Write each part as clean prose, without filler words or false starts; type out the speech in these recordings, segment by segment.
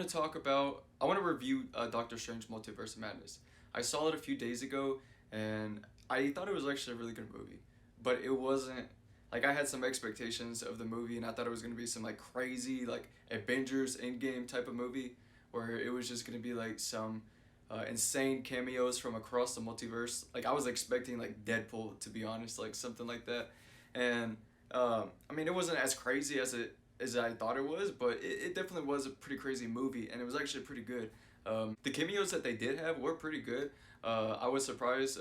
I want to review Doctor Strange Multiverse of Madness. I saw it a few days ago and I thought it was actually a really good movie. But it wasn't, like, I had some expectations of the movie and I thought it was going to be some like crazy like Avengers Endgame type of movie where it was just going to be like some insane cameos from across the multiverse. Like I was expecting like Deadpool, to be honest, like something like that. And I mean, it wasn't as crazy as I thought it was, but it definitely was a pretty crazy movie, and it was actually pretty good. The cameos that they did have were pretty good. I was surprised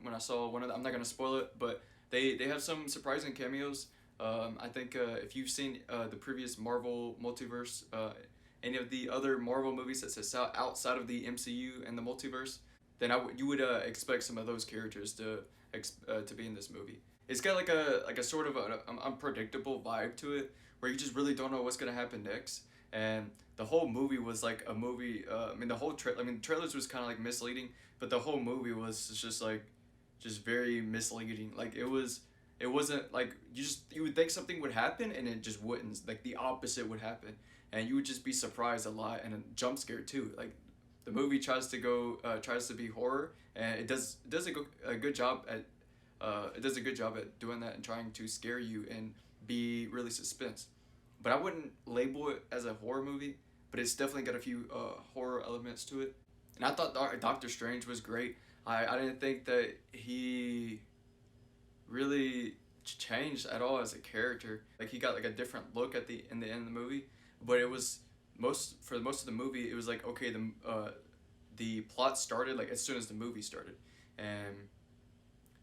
when I saw one of them. I'm not gonna spoil it, but they have some surprising cameos. I think if you've seen the previous Marvel multiverse, any of the other Marvel movies that sits outside of the MCU and the multiverse, then you would expect some of those characters to be in this movie. It's got like a sort of an unpredictable vibe to it, where you just really don't know what's gonna happen next. And the whole movie was like a movie. I mean, the trailers was kind of like misleading, but the whole movie was just like, just very misleading. Like it wasn't like you would think something would happen and it just wouldn't. Like the opposite would happen, and you would just be surprised a lot and a jump scare too. Like the movie tries to be horror, and a good job at it does a good job at doing that and trying to scare you and be really suspense. But I wouldn't label it as a horror movie, but it's definitely got a few horror elements to it. And I thought Doctor Strange was great. I didn't think that he really changed at all as a character. Like he got like a different look in the end of the movie, but it was most of the movie it was like, okay, the plot started like as soon as the movie started, and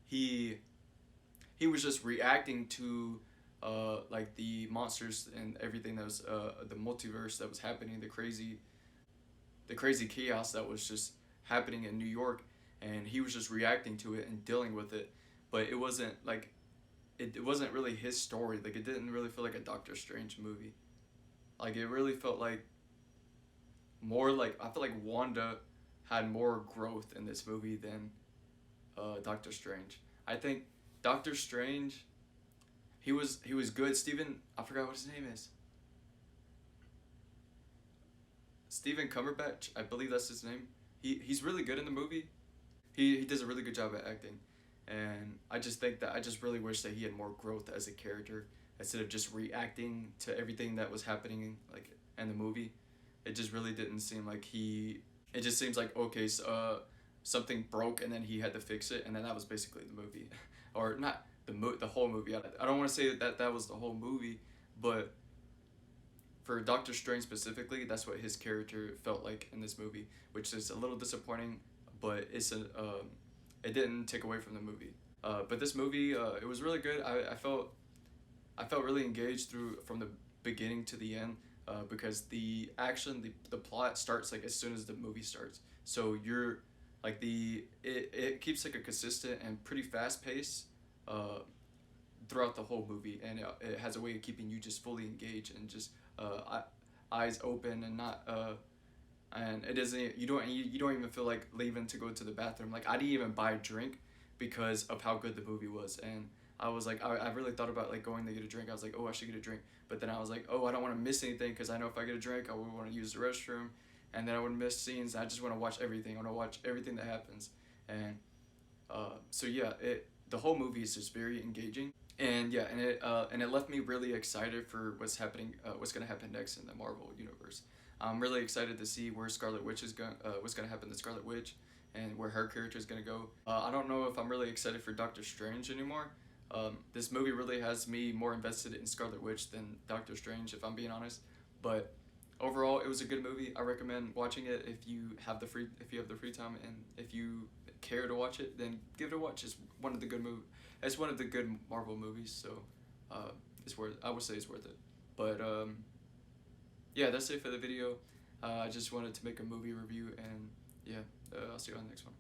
he he was just reacting to like the monsters and everything that was the multiverse that was happening, the crazy chaos that was just happening in New York, and he was just reacting to it and dealing with it. But it wasn't like it wasn't really his story. Like it didn't really feel like a Doctor Strange movie. Like it really felt like more like I feel like Wanda had more growth in this movie than Doctor Strange. I think Doctor Strange, he was good. I forgot what his name is. Stephen Cumberbatch, I believe that's his name. He's really good in the movie. He does a really good job at acting, and I just really wish that he had more growth as a character instead of just reacting to everything that was happening like in the movie. It just really didn't seem like he. It just seems like, okay, so, something broke and then he had to fix it, and then that was basically the movie, or not the whole movie. I don't want to say that was the whole movie, but for Doctor Strange specifically, that's what his character felt like in this movie, which is a little disappointing, but it didn't take away from the movie. But this movie, it was really good. I felt really engaged through from the beginning to the end, because the plot starts like as soon as the movie starts. So you're like it keeps like a consistent and pretty fast pace uh, throughout the whole movie, and it has a way of keeping you just fully engaged and just eyes open and not and it doesn't you don't even feel like leaving to go to the bathroom. Like I didn't even buy a drink because of how good the movie was, and I was like I really thought about like going to get a drink. I was like, oh, I should get a drink, but then I was like, oh, I don't want to miss anything because I know if I get a drink I would want to use the restroom, and then I would miss scenes. I just want to watch everything. I want to watch everything that happens, and so yeah, the whole movie is just very engaging, and yeah, and it left me really excited for what's gonna happen next in the Marvel universe. I'm really excited to see where what's gonna happen to Scarlet Witch, and where her character is gonna go. I don't know if I'm really excited for Doctor Strange anymore. This movie really has me more invested in Scarlet Witch than Doctor Strange, if I'm being honest. But overall, it was a good movie. I recommend watching it if you have the free time, and if you care to watch it, then give it a watch. It's one of the good Marvel movies, so I would say it's worth it. But yeah, that's it for the video. I just wanted to make a movie review, and yeah, I'll see you on the next one.